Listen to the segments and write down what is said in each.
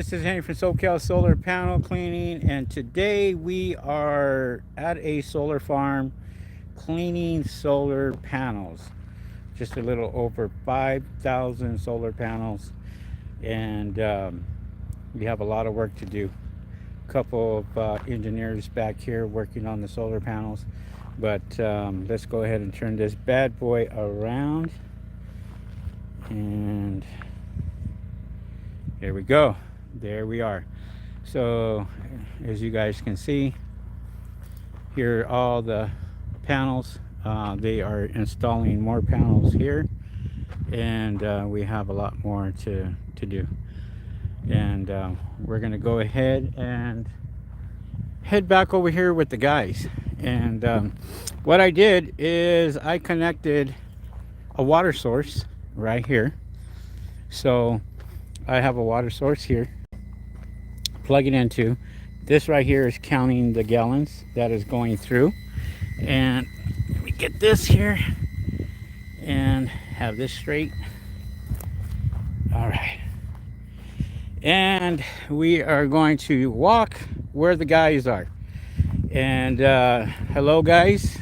This is Henry from SoCal Solar Panel Cleaning, and today we are at a solar farm cleaning solar panels. Just a little over 5,000 solar panels, and we have a lot of work to do. A couple of engineers back here working on the solar panels, but let's go ahead and turn this bad boy around, and here we go. There we are. So as you guys can see, here are all the panels. They are installing more panels here, and we have a lot more to do. And we're gonna go ahead and head back over here with the guys. And what I did is I connected a water source right here. So I have a water source here, plug it into. This right here is counting the gallons that is going through. And let me get this here and have this straight. All right. And we are going to walk where the guys are. And hello guys.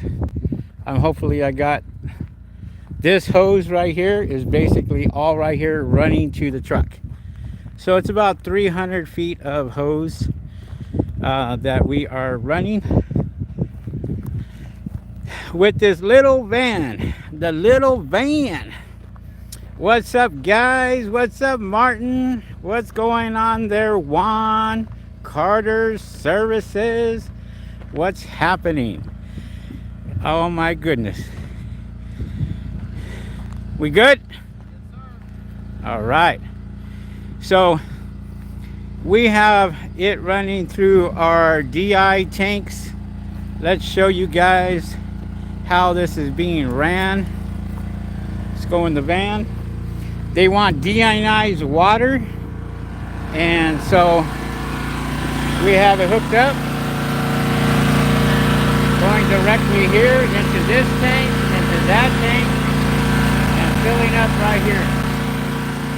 Hopefully I got this hose right here is basically all right here running to the truck. So it's about 300 feet of hose that we are running with this little van. The little van. What's up guys? What's up Martin? What's going on there Juan? Carter's Services? What's happening? Oh my goodness. We good? Yes, sir. All right. So we have it running through our DI tanks. Let's show you guys how this is being ran. Let's go in the van. They want deionized water, and so we have it hooked up, going directly here into this tank, into that tank, and filling up right here.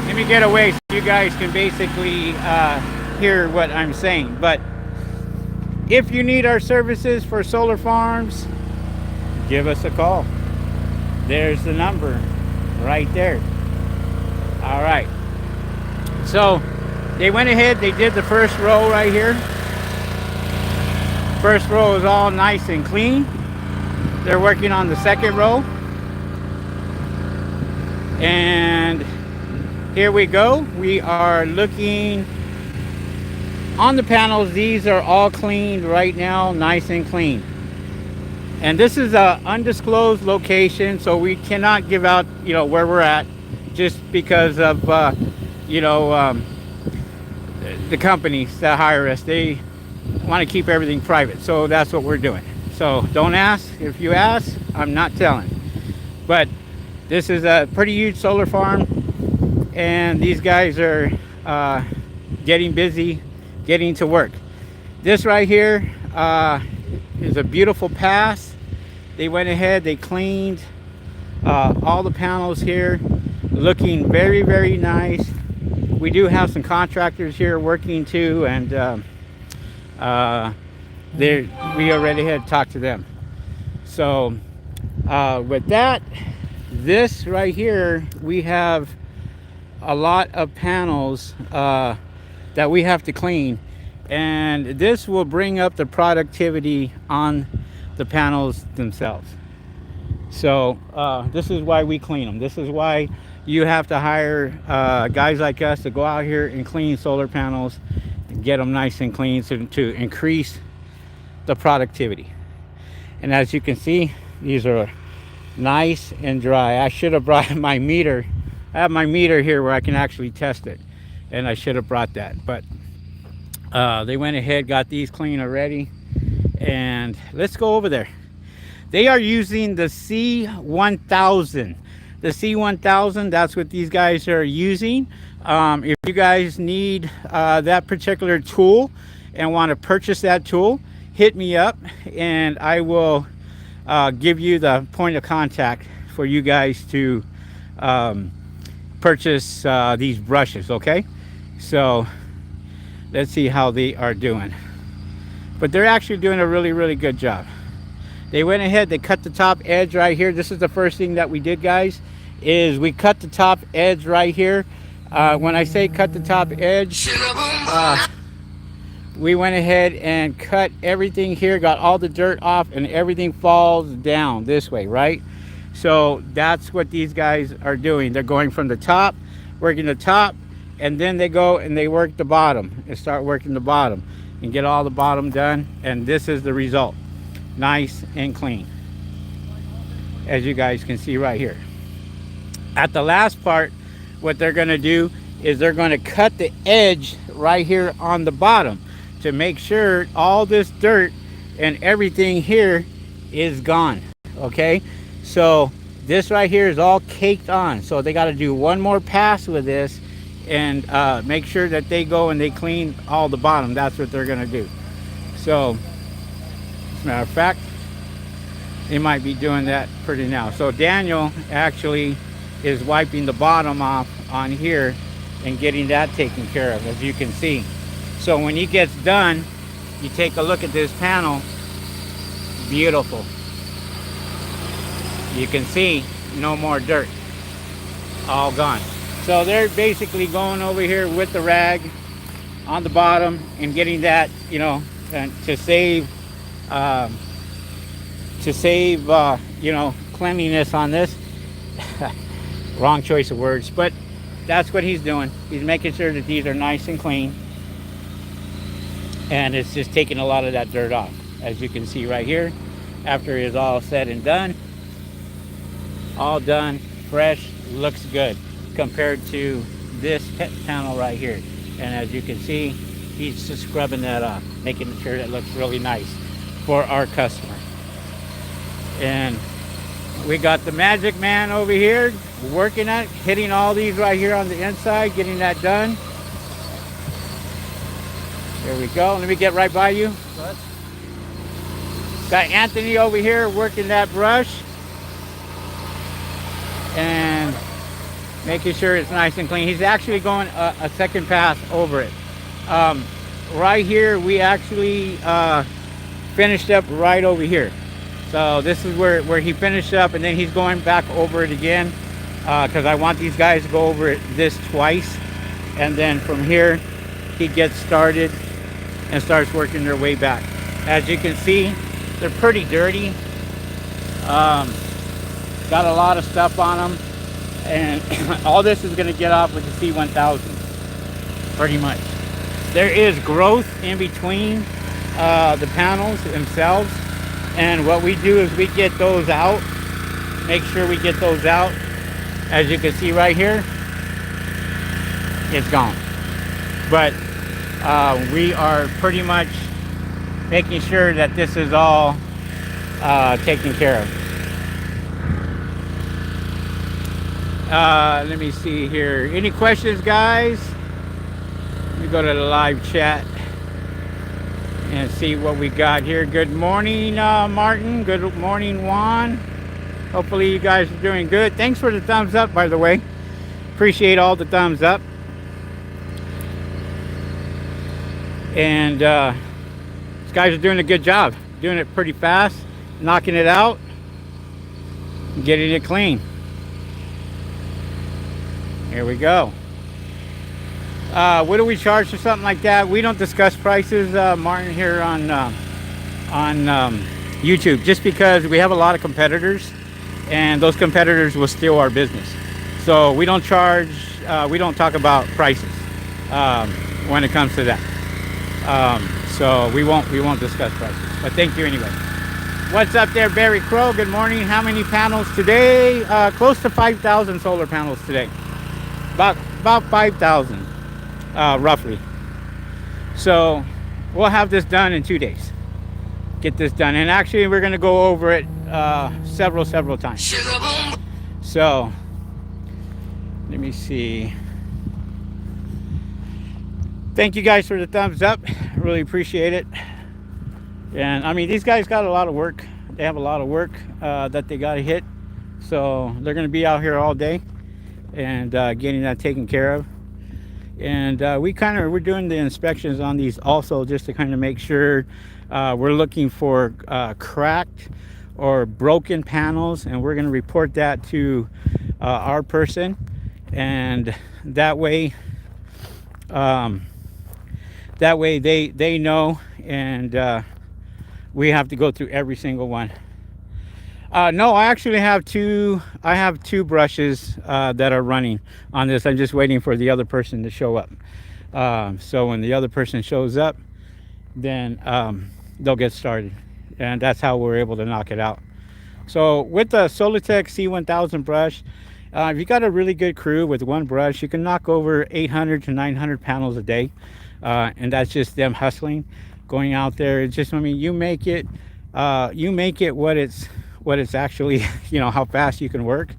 Let me get away so you guys can basically hear what I'm saying. But if you need our services for solar farms, give us a call. There's the number right there. All right. So they went ahead, they did the first row right here. First row is all nice and clean. They're working on the second row. And here we go. We are looking on the panels. These are all cleaned right now, nice and clean. And this is an undisclosed location, so we cannot give out, where we're at, just because of, the companies that hire us. They want to keep everything private, so that's what we're doing. So don't ask. If you ask, I'm not telling. But this is a pretty huge solar farm. And these guys are getting busy, getting to work. This right here is a beautiful pass. They went ahead, they cleaned all the panels here, looking very, very nice. We do have some contractors here working too, and we already had talked to them. So with that, this right here, we have a lot of panels that we have to clean, and this will bring up the productivity on the panels themselves. So this is why we clean them. This is why you have to hire guys like us to go out here and clean solar panels and get them nice and clean to increase the productivity. And as you can see, these are nice and dry. I should have brought my meter. I have my meter here where I can actually test it, and I should have brought that. But they went ahead, got these clean already, and let's go over there. They are using the C1000. The C1000, that's what these guys are using. If you guys need that particular tool and want to purchase that tool, hit me up, and I will give you the point of contact for you guys to purchase these brushes. Okay, so Let's see how they are doing. But they're actually doing a really, really good job. They went ahead, they cut the top edge right here. This is the first thing that we did, guys, is we cut the top edge right here. When I say cut the top edge, we went ahead and cut everything here, got all the dirt off, and everything falls down this way, right? So that's what these guys are doing. They're going from the top, working the top, and then they go and they work the bottom and start working the bottom and get all the bottom done. And this is the result. Nice and clean, as you guys can see right here. At the last part, what they're going to do is they're going to cut the edge right here on the bottom to make sure all this dirt and everything here is gone. Okay, so this right here is all caked on, so they got to do one more pass with this and make sure that they go and they clean all the bottom. That's what they're going to do. So as a matter of fact, they might be doing that pretty now. So Daniel actually is wiping the bottom off on here and getting that taken care of, as you can see. So when he gets done, you take a look at this panel. Beautiful. You can see no more dirt. All gone. So they're basically going over here with the rag on the bottom and getting that, you know, to save you know, cleanliness on this. Wrong choice of words, but that's what he's doing. He's making sure that these are nice and clean, and it's just taking a lot of that dirt off, as you can see right here. After it's all said and done, all done, fresh, looks good compared to this panel right here. And as you can see, he's just scrubbing that off, making sure that looks really nice for our customer. And we got the magic man over here working at hitting all these right here on the inside, getting that done. There we go. Let me get right by you. Got Anthony over here working that brush and making sure it's nice and clean. He's actually going a second pass over it. Right here, we actually finished up right over here. So this is where he finished up, and then he's going back over it again because I want these guys to go over this twice. And then from here, he gets started and starts working their way back. As you can see, they're pretty dirty. Got a lot of stuff on them. And all this is going to get off with the C1000, pretty much. There is growth in between the panels themselves. And what we do is we get those out, make sure we get those out. As you can see right here, it's gone. But we are pretty much making sure that this is all taken care of. Let me see here. Any questions, guys? Let me go to the live chat and see what we got here. Good morning, Martin. Good morning, Juan. Hopefully you guys are doing good. Thanks for the thumbs up, by the way. Appreciate all the thumbs up. And these guys are doing a good job. Doing it pretty fast. Knocking it out. Getting it clean. Here we go. What do we charge for something like that? We don't discuss prices, Martin, here on YouTube, just because we have a lot of competitors, and those competitors will steal our business. So we don't charge. We don't talk about prices when it comes to that. So we won't discuss prices. But thank you anyway. What's up there, Barry Crow? Good morning. How many panels today? Close to 5,000 solar panels today. About 5,000. Roughly. So we'll have this done in 2 days. Get this done, and actually we're going to go over it several times. So let me see. Thank you guys for the thumbs up. Really appreciate it. And I mean, these guys got a lot of work. They have a lot of work that they got to hit. So they're going to be out here all day and getting that taken care of. And we're doing the inspections on these also, just to kind of make sure we're looking for cracked or broken panels, and we're going to report that to our person, and that way um, they know, and we have to go through every single one. No, I actually have two. I have two brushes that are running on this. I'm just waiting for the other person to show up. So when the other person shows up, then they'll get started, and that's how we're able to knock it out. So with the Solitech C1000 brush, if you got a really good crew with one brush, you can knock over 800 to 900 panels a day, and that's just them hustling, going out there. It's just, I mean, you make it what it's actually, you know, how fast you can work.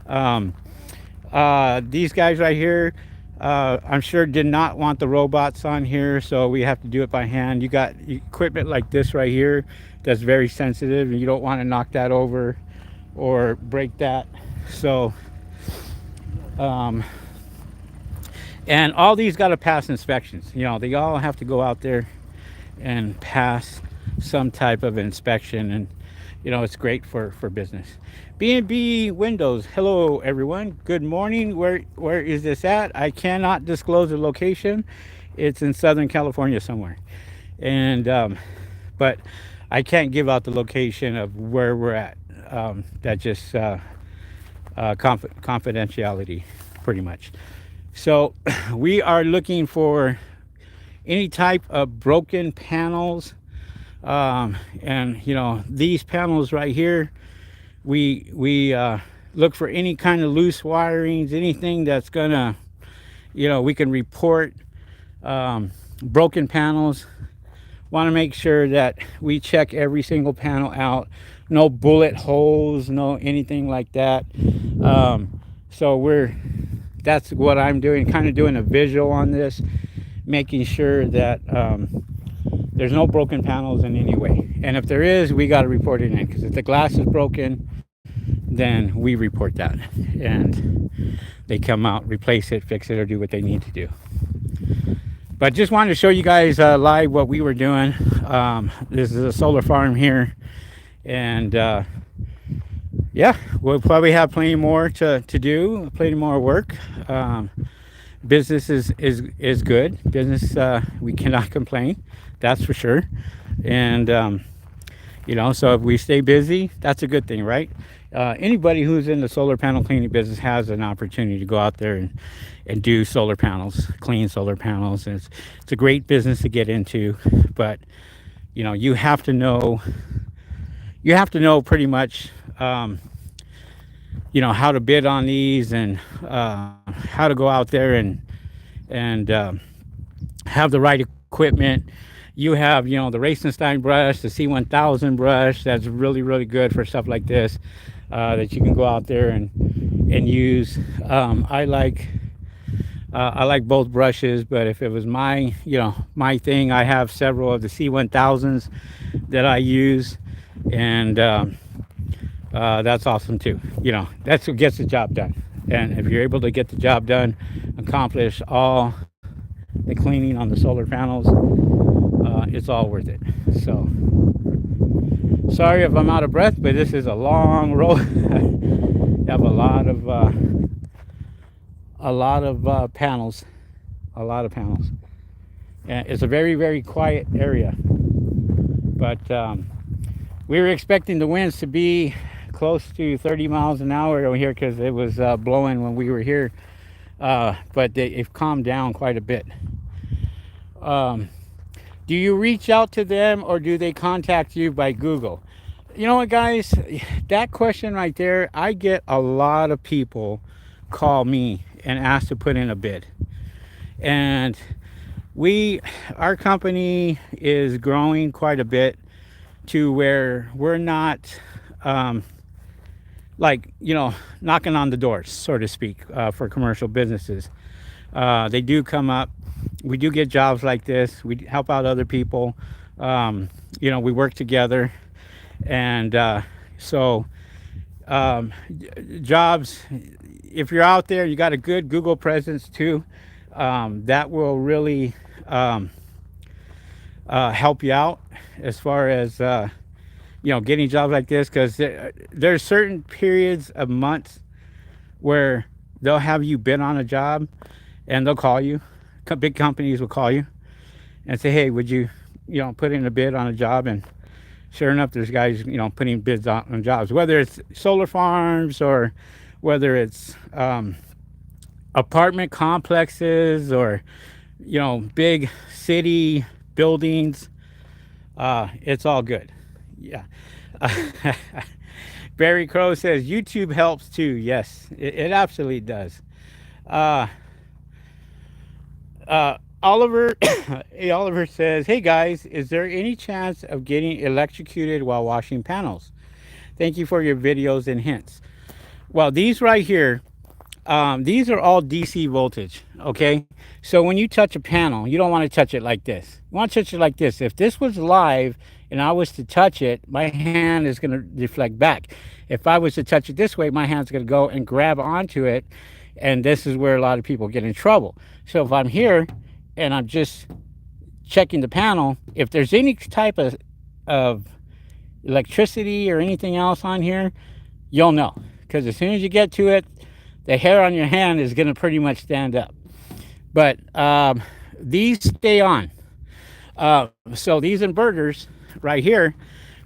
These guys right here, I'm sure did not want the robots on here, so we have to do it by hand. You got equipment like this right here that's very sensitive, and you don't want to knock that over or break that. So and all these got to pass inspections. You know, they all have to go out there and pass some type of inspection, and you know, it's great for business. B&B Windows, hello everyone, good morning. Where is this at? I cannot disclose the location. It's in Southern California somewhere, and but I can't give out the location of where we're at. That just confidentiality, pretty much. So we are looking for any type of broken panels, and you know, these panels right here, we look for any kind of loose wirings, anything that's gonna, you know, we can report broken panels. Want to make sure that we check every single panel out, no bullet holes, no anything like that. So that's what I'm doing, kind of doing a visual on this, making sure that there's no broken panels in any way. And if there is, we got to report it in, because if the glass is broken, then we report that, and they come out, replace it, fix it, or do what they need to do. But just wanted to show you guys live what we were doing. This is a solar farm here, and yeah, we'll probably have plenty more to do, plenty more work. Business is good. Business, we cannot complain, that's for sure. And you know, so if we stay busy, that's a good thing, right? Anybody who's in the solar panel cleaning business has an opportunity to go out there and do solar panels, clean solar panels, and it's a great business to get into. But you know, you have to know pretty much, you know, how to bid on these, and how to go out there and have the right equipment. You have, you know, the Racenstein brush, the C1000 brush, that's really, really good for stuff like this, that you can go out there and use. I like both brushes, but if it was my thing, I have several of the C1000s that I use, and that's awesome too. You know, that's what gets the job done. And if you're able to get the job done, accomplish all the cleaning on the solar panels, it's all worth it. So sorry if I'm out of breath, but this is a long road. You have a lot of panels, and it's a very, very quiet area. But we were expecting the winds to be close to 30 miles an hour over here, because it was blowing when we were here, but they've calmed down quite a bit. Do you reach out to them, or do they contact you by Google? You know what, guys, that question right there, I get a lot of people call me and ask to put in a bid. And our company is growing quite a bit to where we're not like, you know, knocking on the doors, so to speak, for commercial businesses. They do come up. We do get jobs like this. We help out other people. You know, we work together. And so jobs, if you're out there, you got a good Google presence too. That will really help you out as far as getting jobs like this, because there's certain periods of months where they'll have you bid on a job and they'll call you. Big companies will call you and say, hey, would you put in a bid on a job? And sure enough, there's guys putting bids on jobs, whether it's solar farms or whether it's apartment complexes or big city buildings. It's all good. Yeah. Barry Crow says YouTube helps too. Yes, it absolutely does. Oliver Oliver says, hey guys, is there any chance of getting electrocuted while washing panels? Thank you for your videos and hints. Well, these right here, these are all DC voltage, okay? So when you touch a panel, you don't want to touch it like this. You want to touch it like this. If this was live and I was to touch it, my hand is going to deflect back. If I was to touch it this way, my hand's going to go and grab onto it, and this is where a lot of people get in trouble. So if I'm here and I'm just checking the panel, if there's any type of electricity or anything else on here, you'll know. Because as soon as you get to it, the hair on your hand is going to pretty much stand up. But these stay on. So these inverters right here,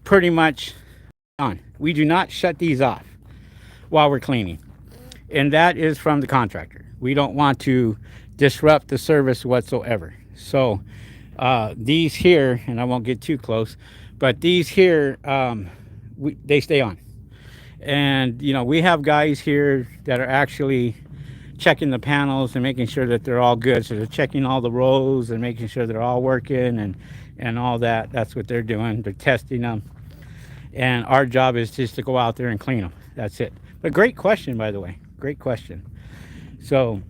pretty much on. We do not shut these off while we're cleaning. And that is from the contractor. We don't want to disrupt the service whatsoever. So these here, and I won't get too close, but these here, they stay on. And we have guys here that are actually checking the panels and making sure that they're all good. So they're checking all the rows and making sure they're all working and all that. That's what they're doing. They're testing them. And our job is just to go out there and clean them. That's it. But great question, by the way. Great question. So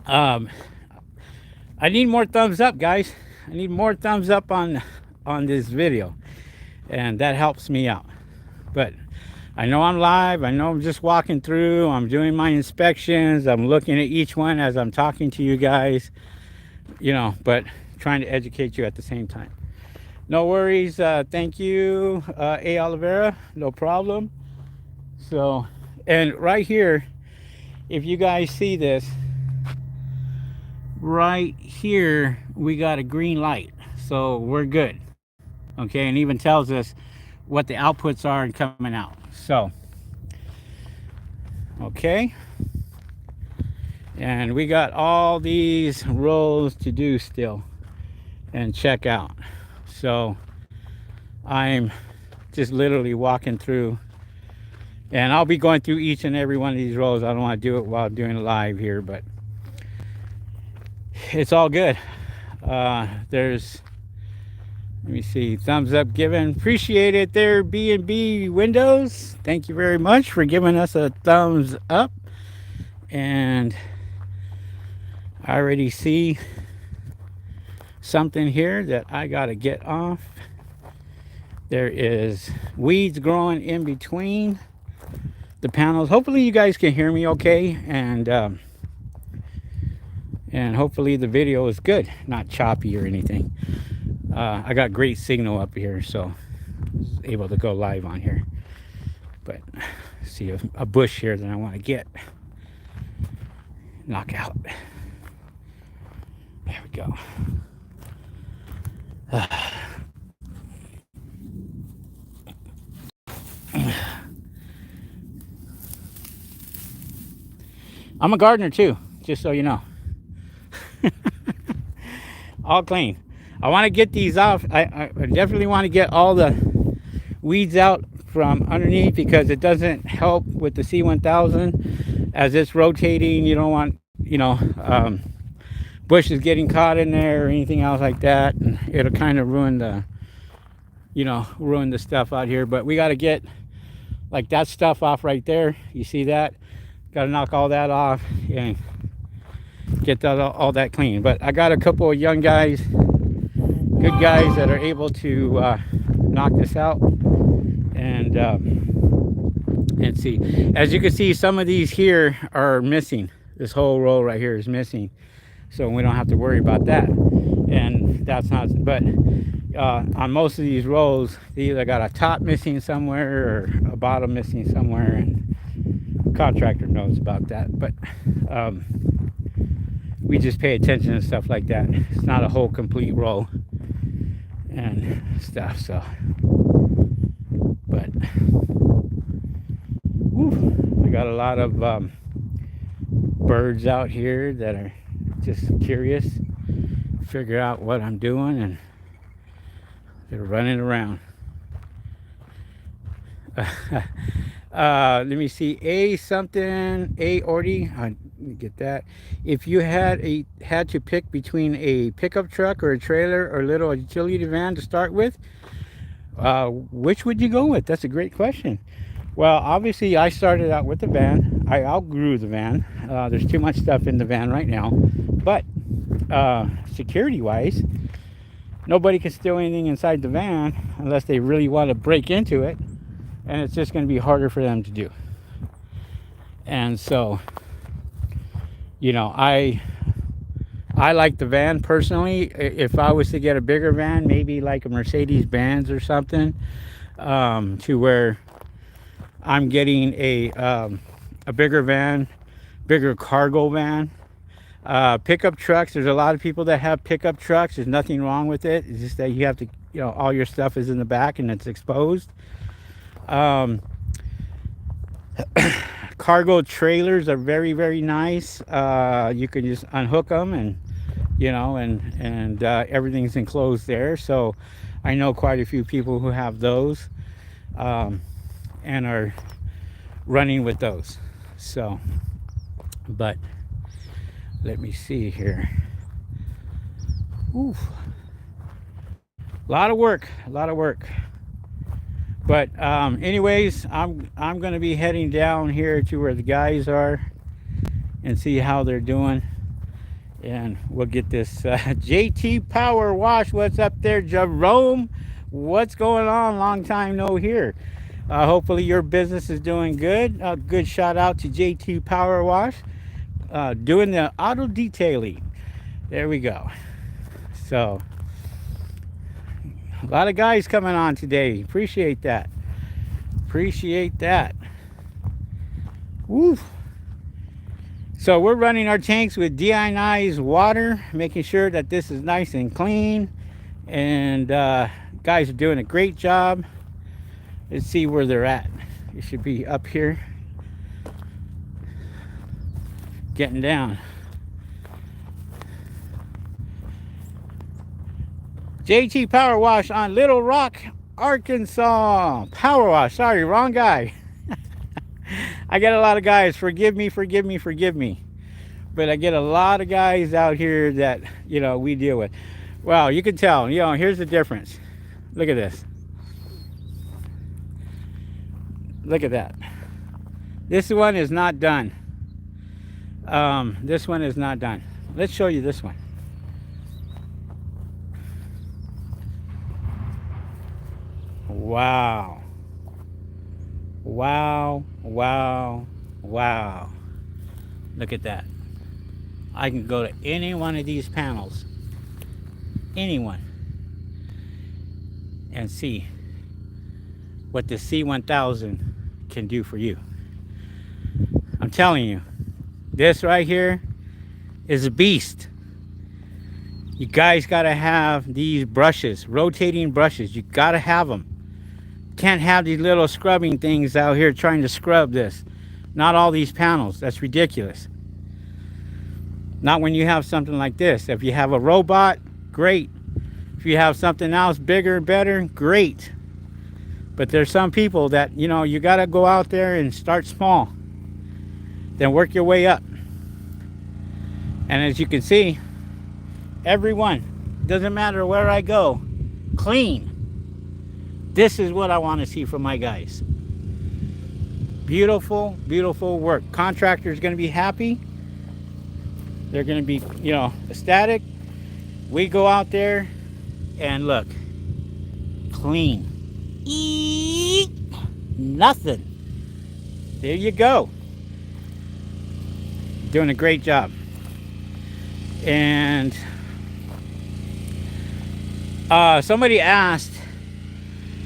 I need more thumbs up, guys. I need more thumbs up on this video. And that helps me out. But I know I'm live. I know I'm just walking through. I'm doing my inspections. I'm looking at each one as I'm talking to you guys, but trying to educate you at the same time. No worries. Thank you, A. Oliveira. No problem. So, and right here, if you guys see this, right here, we got a green light. So we're good. Okay, and even tells us what the outputs are and coming out. So, okay, and we got all these rows to do still and check out. So I'm just literally walking through, and I'll be going through each and every one of these rows. I don't want to do it while doing it live here, but it's all good. There's, let me see, thumbs up given. Appreciate it there, B&B Windows. Thank you very much for giving us a thumbs up. And I already see something here that I got to get off. There is weeds growing in between the panels. Hopefully you guys can hear me okay. And hopefully the video is good, not choppy or anything. I got great signal up here, so I was able to go live on here. But see a bush here that I want to get. Knock out. There we go. I'm a gardener too, just so you know. All clean. I want to get these off. I definitely want to get all the weeds out from underneath, because it doesn't help with the C1000 as it's rotating. You don't want, bushes getting caught in there or anything else like that, and it'll kind of ruin the stuff out here. But we got to get like that stuff off right there. You see that? Got to knock all that off and get that all that clean. But I got a couple of young guys, good guys, that are able to knock this out and see. As you can see, some of these here are missing. This whole row right here is missing. so we don't have to worry about that. And that's not, but on most of these rolls, they either got a top missing somewhere or a bottom missing somewhere, and contractor knows about that. But we just pay attention to stuff like that. It's not a whole complete roll and stuff. So, but we got a lot of birds out here that are just curious, figure out what I'm doing, and they're running around. Let me see. A Orty. Let me get that. If you had to pick between a pickup truck or a trailer or a little utility van to start with, which would you go with? That's a great question. Well, obviously, I started out with the van. I outgrew the van. There's too much stuff in the van right now. But security-wise, nobody can steal anything inside the van unless they really want to break into it. And it's just going to be harder for them to do. And so, you know, I like the van personally. If I was to get a bigger van, maybe like a Mercedes-Benz or something, to where I'm getting a bigger van, bigger cargo van. Pickup trucks, there's a lot of people that have pickup trucks. There's nothing wrong with it. It's just that you have to, you know, all your stuff is in the back and it's exposed. Cargo trailers are very, very nice. You can just unhook them, and you know, and everything's enclosed there. So I know quite a few people who have those, and are running with those. So, but let me see here. Ooh, a lot of work. But anyways, I'm going to be heading down here to where the guys are and see how they're doing. And we'll get this JT Power Wash. What's up there, Jerome? What's going on? Long time no hear. Hopefully your business is doing good. Good shout out to JT Power Wash. Doing the auto detailing. There we go. So a lot of guys coming on today. Appreciate that. Woo. So we're running our tanks with deionized water, making sure that this is nice and clean. And guys are doing a great job. Let's see where they're at. It should be up here. Getting down. JT Power Wash on Little Rock, Arkansas. Power Wash. Sorry, wrong guy. I get a lot of guys. Forgive me. But I get a lot of guys out here that, you know, we deal with. Well, you can tell. You know, here's the difference. Look at this. Look at that. This one is not done. This one is not done. Let's show you this one. Wow. Look at that. I can go to any one of these panels, anyone, and see what the C1000 can do for you. I'm telling you, this right here is a beast. You guys gotta have these brushes, rotating brushes. You gotta have them. Can't have these little scrubbing things out here trying to scrub this. Not all these panels. That's ridiculous. Not when you have something like this. If you have a robot, great. If you have something else bigger and better, great. But there's some people that, you know, you got to go out there and start small. Then work your way up. And as you can see, everyone, doesn't matter where I go, clean. This is what I want to see from my guys. Beautiful work. Contractor's going to be happy. They're going to be, you know, ecstatic. We go out there and look, clean. Eek, nothing. There you go. Doing a great job. And somebody asked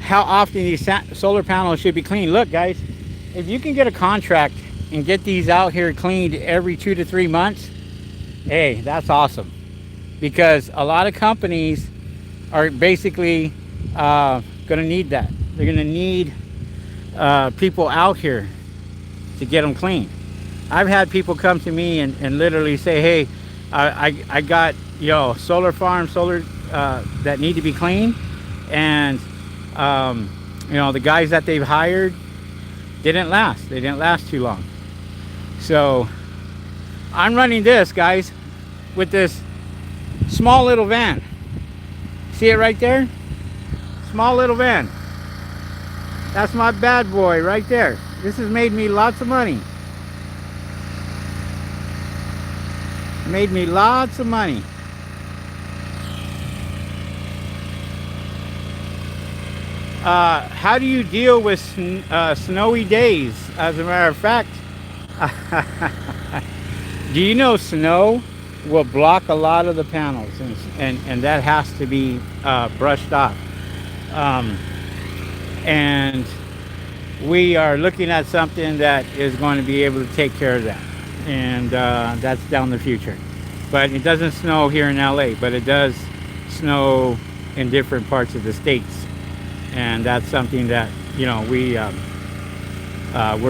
how often these solar panels should be cleaned. Look, guys, if you can get a contract and get these out here cleaned every 2 to 3 months, hey, that's awesome. Because a lot of companies are basically going to need that. They're going to need people out here to get them clean. I've had people come to me and literally say, hey, I got, solar farms, that need to be cleaned. And, the guys that they've hired didn't last. They didn't last too long. So I'm running this, guys, with this small little van. See it right there? Small little van. That's my bad boy right there. This has made me lots of money. Made me lots of money. How do you deal with snowy days? As a matter of fact, do you know snow will block a lot of the panels, and that has to be brushed off. And we are looking at something that is going to be able to take care of that, and that's down the future. But it doesn't snow here in LA, but it does snow in different parts of the states, and that's something that we're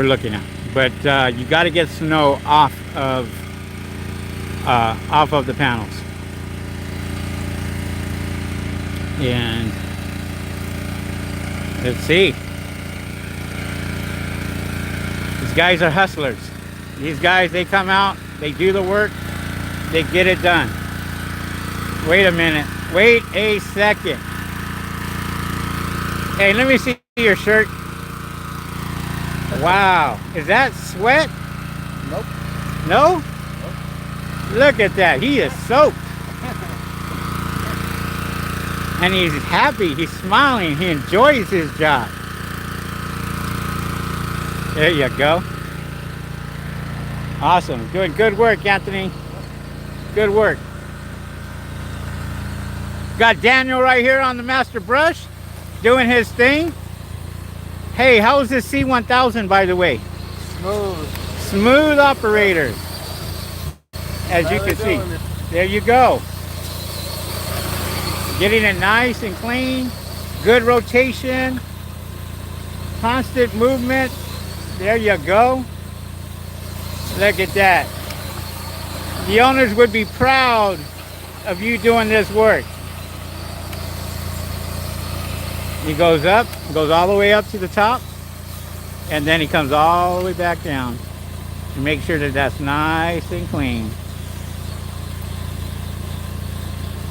looking at. But you got to get snow off of the panels. And let's see. These guys are hustlers. These guys, they come out, they do the work, they get it done. Wait a minute. Wait a second. Hey, let me see your shirt. Wow. Is that sweat? Nope. No? Nope. Look at that. He is soaked. And he's happy. He's smiling. He enjoys his job. There you go. Awesome. Doing good work, Anthony. Good work. Got Daniel right here on the master brush doing his thing. Hey, how's this C1000, by the way? Smooth. Smooth operator. As you can see. There you go. Getting it nice and clean. Good rotation. Constant movement. There you go. Look at that. The owners would be proud of you doing this work. He goes up, goes all the way up to the top, and then he comes all the way back down to make sure that that's nice and clean.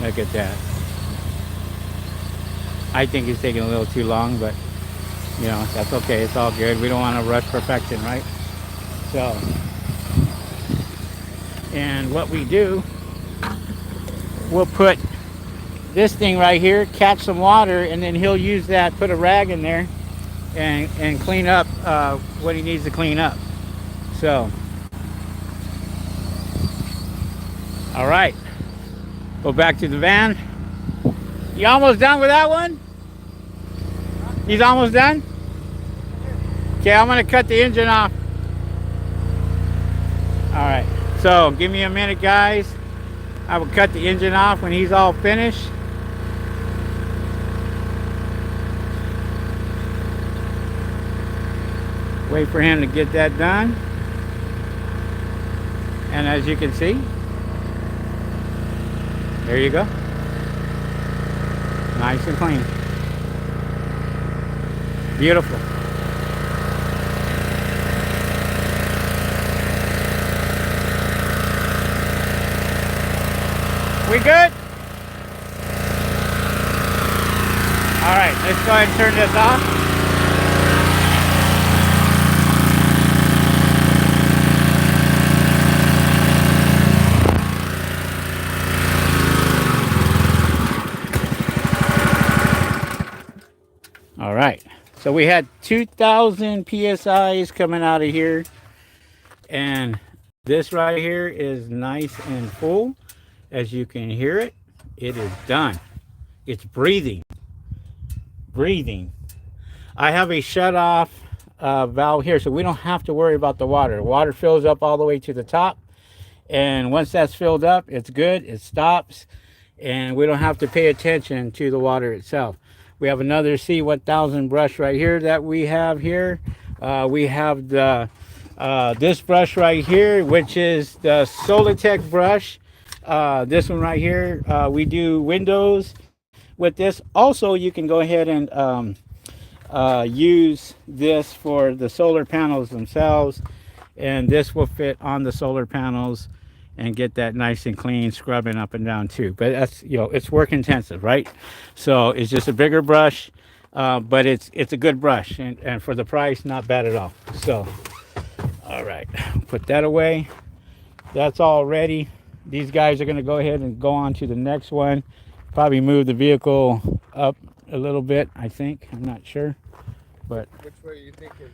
Look at that. I think he's taking a little too long, but that's okay. It's all good. We don't want to rush perfection, right? So, and what we do, we'll put this thing right here, catch some water, and then he'll use that, put a rag in there, and clean up what he needs to clean up. So, all right, go back to the van. You almost done with that one? He's almost done? Okay, I'm gonna cut the engine off. All right, so give me a minute, guys. I will cut the engine off when he's all finished. Wait for him to get that done. And as you can see, there you go. Nice and clean. Beautiful. We good? All right, let's go ahead and turn this off. All right, so we had 2,000 PSIs coming out of here, and this right here is nice and full. As you can hear it, it is done. It's breathing. Breathing. I have a shut off valve here, so we don't have to worry about the water. The water fills up all the way to the top, and once that's filled up, it's good. It stops, and we don't have to pay attention to the water itself. We have another C1000 brush right here that we have here. We have the this brush right here, which is the Solitech brush. This one right here, we do windows with this. Also, you can go ahead and use this for the solar panels themselves, and this will fit on the solar panels and get that nice and clean, scrubbing up and down too. But that's, you know, it's work intensive, right? So it's just a bigger brush, but it's a good brush, and for the price, not bad at all. So all right, put that away. That's all ready. These guys are going to go ahead and go on to the next one. Probably move the vehicle up a little bit, I think. I'm not sure, but Which way you thinking?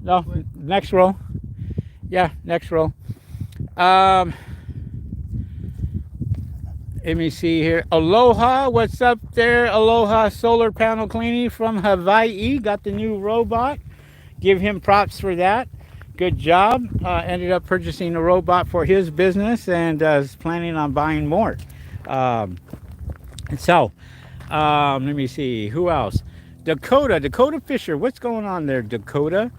no, next row. Yeah, next row. Let me see here. Aloha, what's up there? Aloha Solar Panel Cleaning from Hawaii. Got the new robot. Give him props for that. Good job. Ended up purchasing a robot for his business and is planning on buying more. Let me see. Who else? Dakota Fisher. What's going on there, Dakota?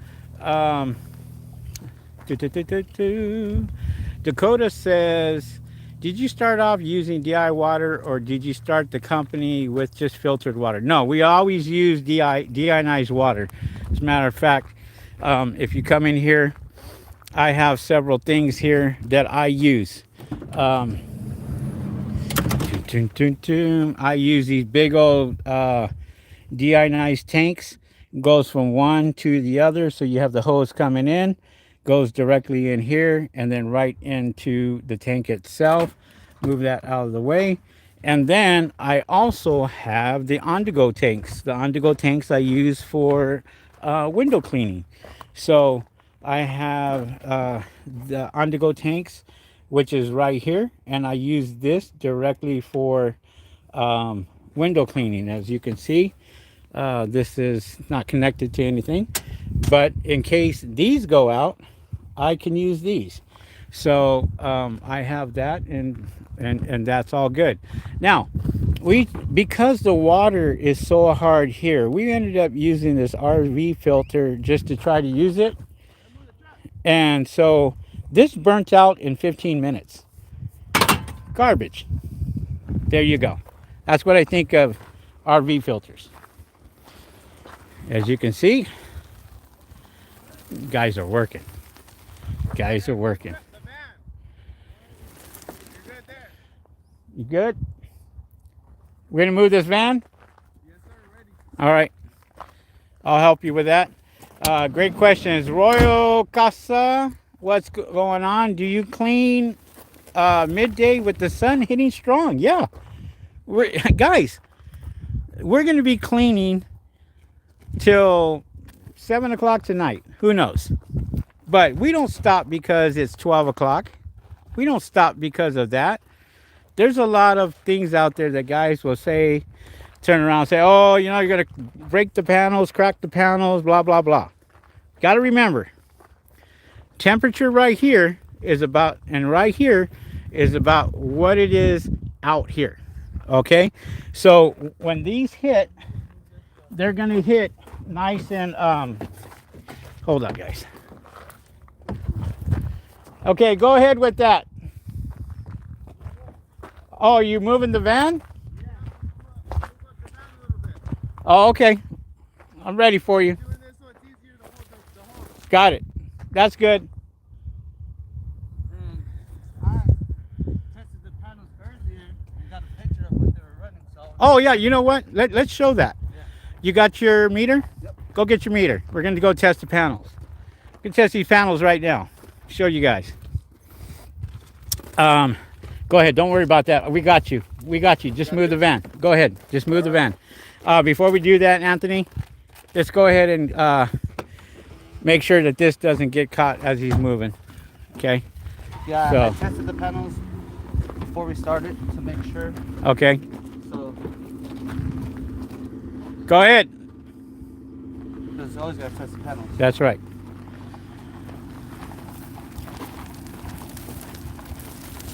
Dakota says, did you start off using DI water, or did you start the company with just filtered water? No, we always use deionized water. As a matter of fact, if you come in here, I have several things here that I use. I use these big old deionized tanks. It goes from one to the other, so you have the hose coming in, goes directly in here, and then right into the tank itself. Move that out of the way. And then I also have the on-the-go tanks. The on-the-go tanks I use for window cleaning. So I have the on-the-go tanks, which is right here, and I use this directly for window cleaning. As you can see, this is not connected to anything, but in case these go out, I can use these. So I have that, and that's all good. Now, because the water is so hard here, we ended up using this RV filter just to try to use it. And so this burnt out in 15 minutes. Garbage. There you go. That's what I think of RV filters. As you can see, guys are working. Guys are working. You good? We're gonna move this van? Yes, sir, ready. All right. I'll help you with that. Great question. Is Royal Casa, what's going on? Do you clean midday with the sun hitting strong? Yeah. Guys, we're going to be cleaning till 7 o'clock tonight. Who knows? But we don't stop because it's 12 o'clock. We don't stop because of that. There's a lot of things out there that guys will say, turn around and say, oh, you know, you're going to break the panels, crack the panels, blah, blah, blah. Got to remember, temperature right here is about, and right here is about what it is out here. Okay? So when these hit, they're going to hit nice and, hold on, guys. Okay, go ahead with that. Oh, are you moving the van? Oh, okay. I'm ready for you. Got it. That's good. I tested the panels earlier and got a picture of what they were running. So Oh, yeah. You know what? Let's show that. Yeah. You got your meter? Yep. Go get your meter. We're going to go test the panels. We can test these panels right now. Show you guys. Go ahead. Don't worry about that. We got you. We got you. Just move the van. Go ahead. Just move the van. Before we do that, Anthony, let's go ahead and make sure that this doesn't get caught as he's moving. Okay? yeah, So- I tested the panels before we started to make sure. Okay. So, Go ahead. because always gotta test the panels. That's right.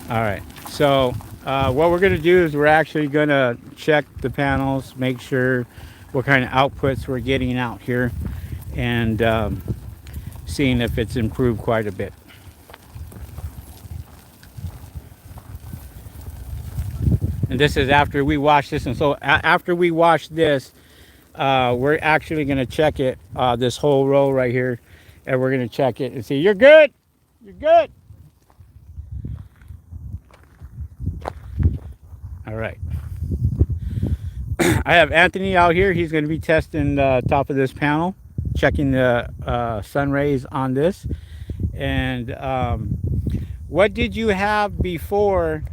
All right. So what we're going to do is we're actually going to check the panels, make sure what kind of outputs we're getting out here, and seeing if it's improved quite a bit. And this is after we wash this. And so after we wash this, we're actually going to check it, this whole row right here, and we're going to check it and see, you're good. You're good. All right. I have Anthony out here. He's going to be testing the top of this panel, checking the sun rays on this. And what did you have before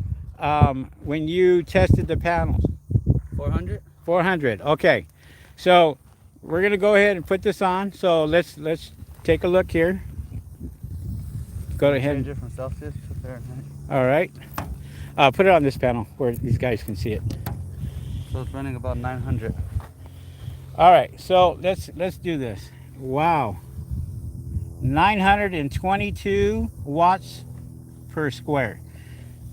when you tested the panels? 400. 400. Okay. So we're going to go ahead and put this on. So let's take a look here. Go ahead. Change it from Celsius to Fahrenheit. All right. Put it on this panel where these guys can see it. So it's running about 900. All right, so let's do this. Wow, 922 watts per square.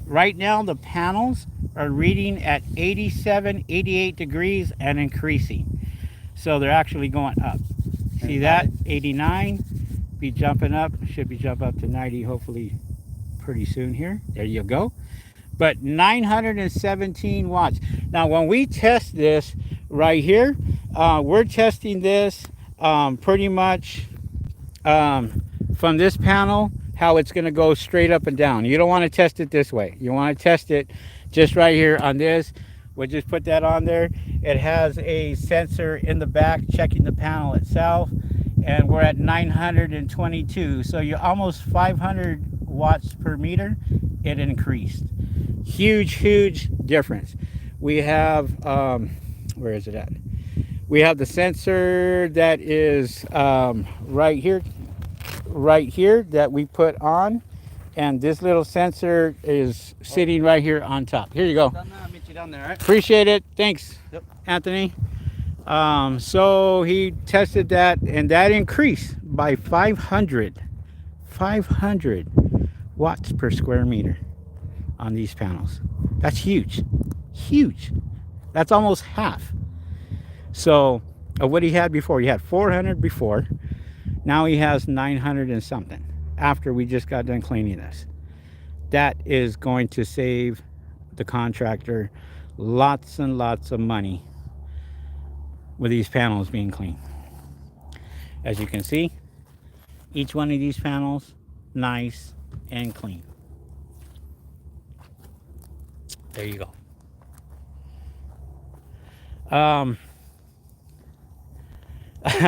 Right now the panels are reading at 87, 88 degrees and increasing. So they're actually going up. See that? 89, be jumping up, should be jump up to 90 hopefully pretty soon here. There you go. But 917 watts. Now when we test this right here, we're testing this pretty much from this panel, how it's going to go straight up and down. You don't want to test it this way. You want to test it just right here on this. We'll just put that on there. It has a sensor in the back checking the panel itself, and we're at 922. So you're almost 500 watts per meter. It increased. Huge difference. We have where is it at? We have the sensor that is right here that we put on, and this little sensor is sitting right here on top. Here you go. I'll meet you down there, all right? Appreciate it. Thanks. Yep. Anthony. So he tested that, and that increased by 500 watts per square meter on these panels. That's huge. That's almost half. So what he had before, he had 400 before. Now he has 900 and something after we just got done cleaning this. That is going to save the contractor lots and lots of money with these panels being clean. As you can see, each one of these panels nice and clean. There you go.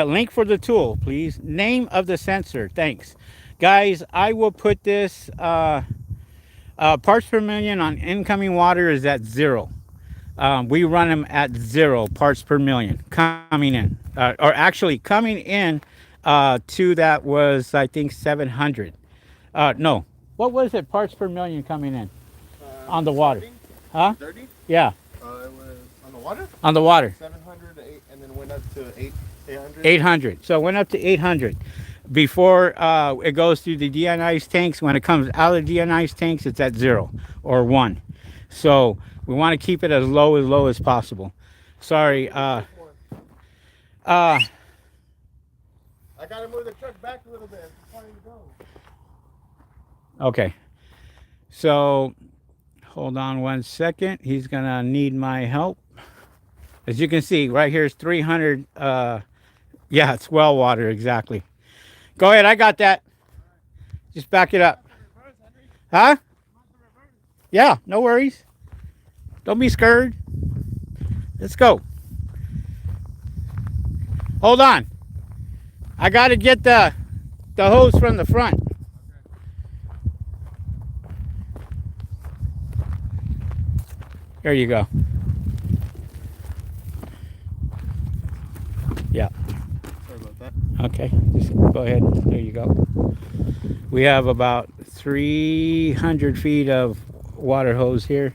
Link for the tool, please. Name of the sensor. Thanks. Guys, I will put this parts per million on incoming water is at 0. We run them at 0 parts per million coming in. Or actually coming in to that was, I think, 700. No. What was it, parts per million coming in on the water? 30? Huh? 30? Yeah. It was on the water? On the water. 700 to 8, and then went up to 800. 800. So it went up to 800. Before it goes through the deionized tanks, when it comes out of the deionized tanks, it's at 0 or 1. So we want to keep it as low as possible. Sorry. I gotta move the truck back a little bit. It's fine to go. Okay. So hold on one second. He's gonna need my help. As you can see, right here is 300. Yeah, it's well water, exactly. Go ahead, I got that. Just back it up. Huh? Yeah, no worries. Don't be scared. Let's go. Hold on. I got to get the hose from the front. There you go. Yeah. Sorry about that. Okay, just go ahead. There you go. We have about 300 feet of water hose here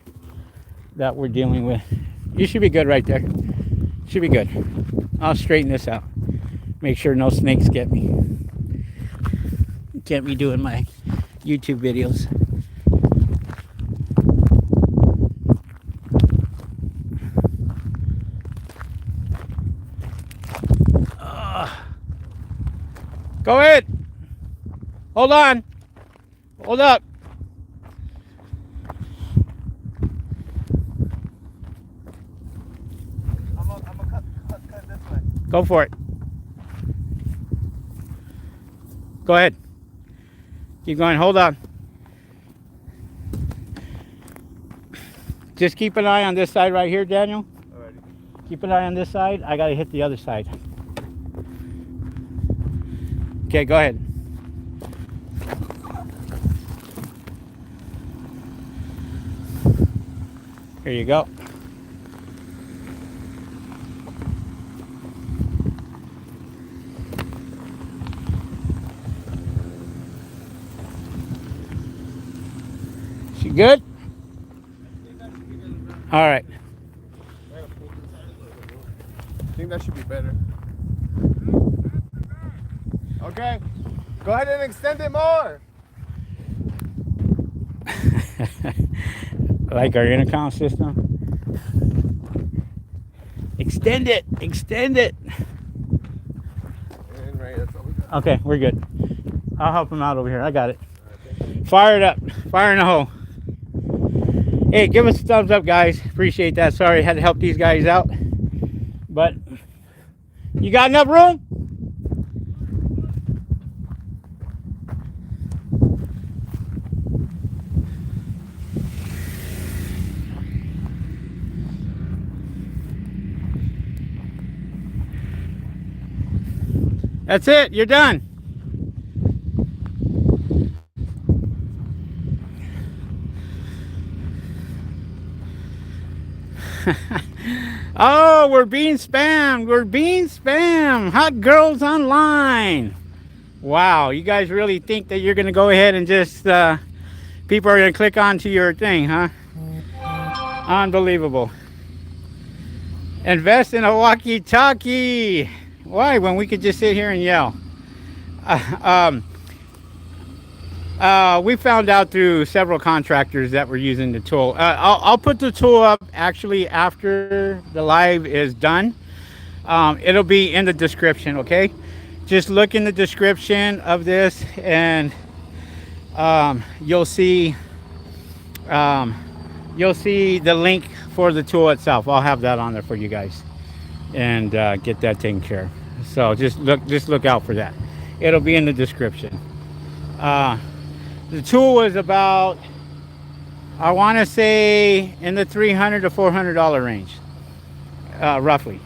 that we're dealing with. You should be good right there. Should be good. I'll straighten this out. Make sure no snakes get me. Get me doing my YouTube videos. Go ahead. Hold on. Hold up. I'm gonna cut this way. Go for it. Go ahead. Keep going. Hold on. Just keep an eye on this side right here, Daniel. Alrighty. Keep an eye on this side. I gotta hit the other side. Okay, go ahead. Here you go. She good? All right. I think that should be better. Okay. Go ahead and extend it more. Like our intercom system. Extend it. Extend it. And right, that's all we got. Okay, we're good. I'll help him out over here. I got it. Fire it up. Fire in the hole. Hey, give us a thumbs up, guys. Appreciate that. Sorry I had to help these guys out. But you got enough room? That's it. You're done. Oh, we're being spammed. We're being spammed. Hot girls online. Wow, you guys really think that you're going to go ahead and just, people are going to click onto your thing, huh? Unbelievable. Invest in a walkie-talkie. Why, when we could just sit here and yell? We found out through several contractors that were using the tool. I'll put the tool up actually after the live is done. It'll be in the description, okay? Just look in the description of this and you'll see the link for the tool itself. I'll have that on there for you guys and get that taken care of. So just look out for that. It'll be in the description. The tool was about, I want to say, in the $300 to $400 range, roughly,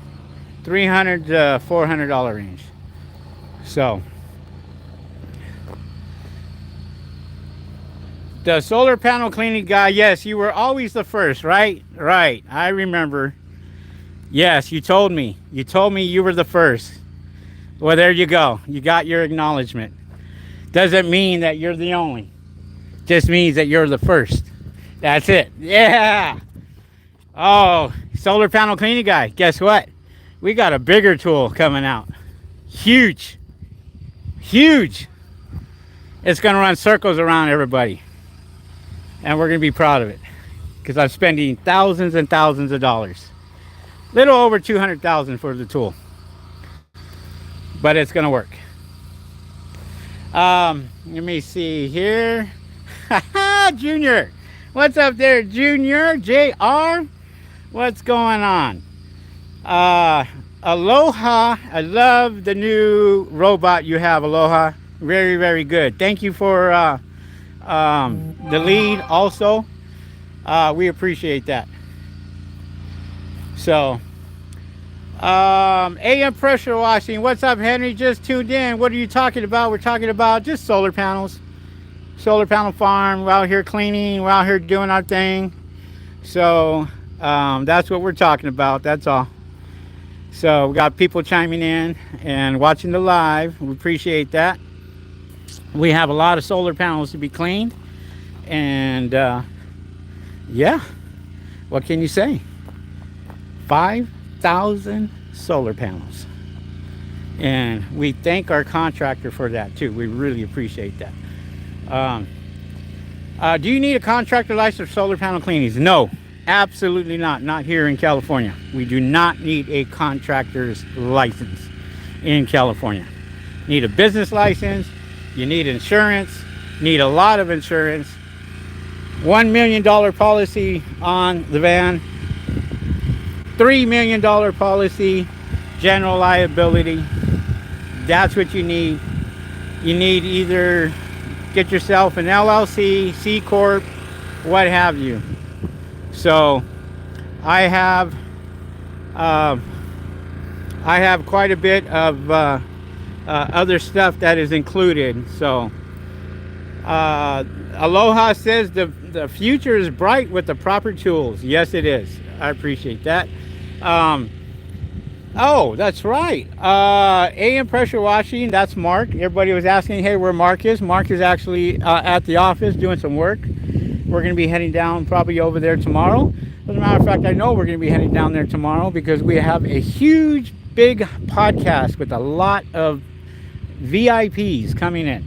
$300 to $400 range. So the solar panel cleaning guy, yes, you were always the first, right? Right, I remember. Yes, you told me you were the first. Well, there you go. You got your acknowledgement. Doesn't mean that you're the only. Just means that you're the first. That's it. Yeah. Oh, solar panel cleaning guy. Guess what? We got a bigger tool coming out. Huge. Huge. It's going to run circles around everybody. And we're going to be proud of it. Because I'm spending thousands and thousands of dollars. Little over $200,000 for the tool. But it's going to work. Let me see here. Junior, what's up there, Junior? JR, what's going on? Aloha, I love the new robot you have, Aloha. Very, very good. Thank you for the lead also. We appreciate that. So AM pressure washing. What's up, Henry? Just tuned in. What are you talking about? We're talking about just solar panels. Solar panel farm. We're out here cleaning. We're out here doing our thing. So that's what we're talking about. That's all. So we got people chiming in and watching the live. We appreciate that. We have a lot of solar panels to be cleaned. And yeah, what can you say? 5,000 solar panels. And we thank our contractor for that too. We really appreciate that. Do you need a contractor license for solar panel cleanings? No, absolutely not. Not here in California. We do not need a contractor's license in California. You need a business license. You need insurance. You need a lot of insurance. $1 million policy on the van. $3 million policy, general liability. That's what you need. You need either get yourself an LLC, C Corp, what have you. So I have quite a bit of other stuff that is included. So Aloha says the future is bright with the proper tools. Yes, it is. I appreciate that. Oh, that's right. AM pressure washing. That's Mark. Everybody was asking, hey, where Mark is. Mark is actually at the office doing some work. We're going to be heading down probably over there tomorrow. As a matter of fact, I know we're going to be heading down there tomorrow because we have a huge, big podcast with a lot of VIPs coming in.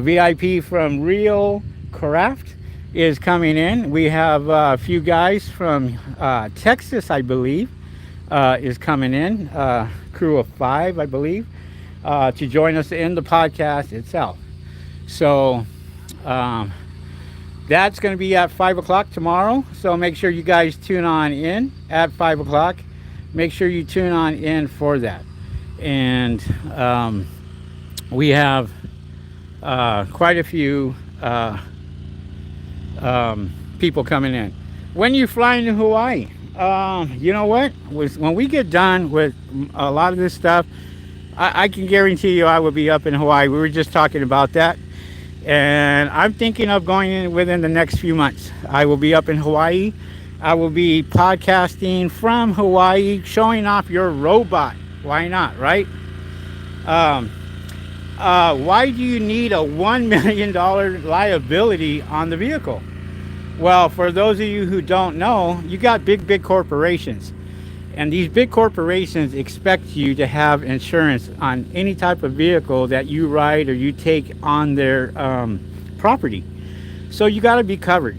VIP from Real Craft is coming in. We have a few guys from Texas, I believe, is coming in. Crew of 5, I believe, to join us in the podcast itself. So that's going to be at 5 o'clock tomorrow. So make sure you guys tune on in at 5 o'clock. Make sure you tune on in for that. And we have quite a few people coming in. When you flying to Hawaii, you know what? When we get done with a lot of this stuff, I can guarantee you I will be up in Hawaii. We were just talking about that. And I'm thinking of going in within the next few months. I will be up in Hawaii. I will be podcasting from Hawaii, showing off your robot. Why not, right? Why do you need a $1 million liability on the vehicle? Well, for those of you who don't know, you got big corporations. And these big corporations expect you to have insurance on any type of vehicle that you ride or you take on their property. So you got to be covered.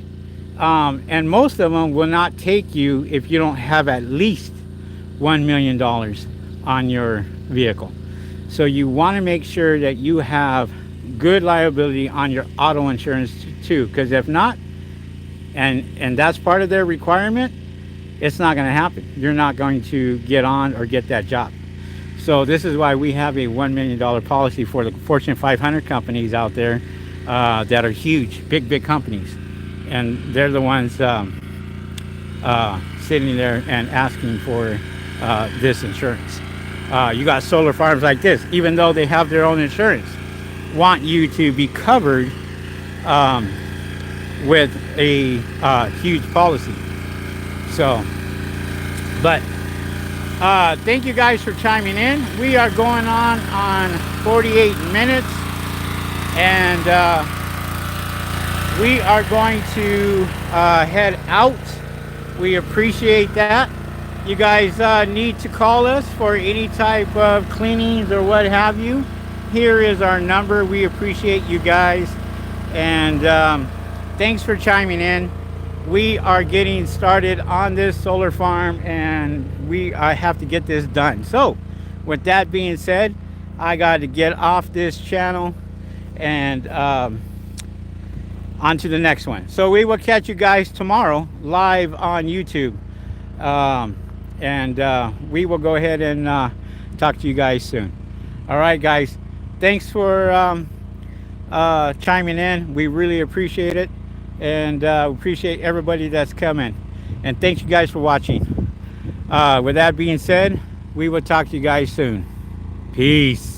And most of them will not take you if you don't have at least $1 million on your vehicle. So you want to make sure that you have good liability on your auto insurance too, because if not, and that's part of their requirement, it's not going to happen. You're not going to get on or get that job. So this is why we have a $1 million policy for the Fortune 500 companies out there that are huge, big companies. And they're the ones sitting there and asking for this insurance. You got solar farms like this, even though they have their own insurance, want you to be covered with a huge policy. So, but thank you guys for chiming in. We are going on 48 minutes, and we are going to head out. We appreciate that. You guys need to call us for any type of cleanings or what have you. Here is our number. We appreciate you guys, and thanks for chiming in. We are getting started on this solar farm, and I have to get this done. So with that being said, I got to get off this channel and on to the next one. So we will catch you guys tomorrow live on YouTube, and we will go ahead and talk to you guys soon. All right, guys, thanks for chiming in. We really appreciate it. And appreciate everybody that's coming, and thank you guys for watching. With that being said, we will talk to you guys soon. Peace.